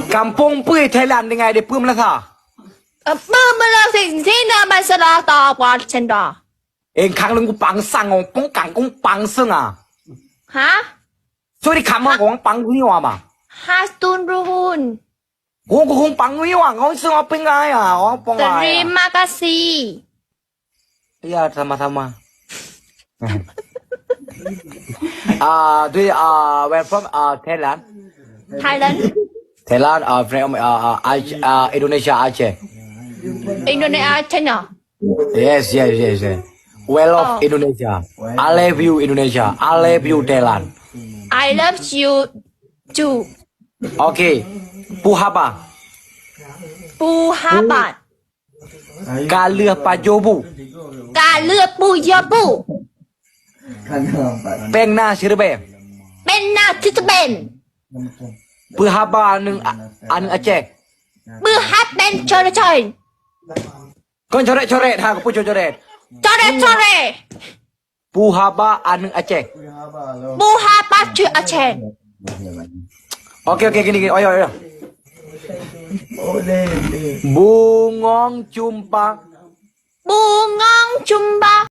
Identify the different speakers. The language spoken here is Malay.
Speaker 1: Kampung Pui Thailand dengan dia pun lah
Speaker 2: Mama sini masalah tak buat cendol.
Speaker 1: Kang lu pang sang ong kong kang kong pang seng
Speaker 2: Hah?
Speaker 1: So di kamu kong pang hui wa ma.
Speaker 2: Hastun ruhun.
Speaker 1: Kong pang hui wa kong seng apa ngai kong pang ngai.
Speaker 2: Terima kasih.
Speaker 1: Iya sama-sama. Where from Thailand?
Speaker 2: Thailand.
Speaker 1: Thailand from Indonesia Aceh.
Speaker 2: Indonesia China.
Speaker 1: Yes. Well of Indonesia. I love you Indonesia. I love you Thailand.
Speaker 2: I love you too.
Speaker 1: Okay. Puhaba.
Speaker 2: Puhabat.
Speaker 1: Kaleh pajobu.
Speaker 2: Kala puyabu.
Speaker 1: Peng na sirbe.
Speaker 2: Bena titben.
Speaker 1: Puhaba anu Aceh.
Speaker 2: Buhat ben chore.
Speaker 1: Kon coret-coret ha, aku coret.
Speaker 2: Chore.
Speaker 1: Puhaba anu Aceh.
Speaker 2: Buhabat chu Aceh.
Speaker 1: Okay, gini. Oyo. Bungong cumpa.
Speaker 2: Bungong cumba.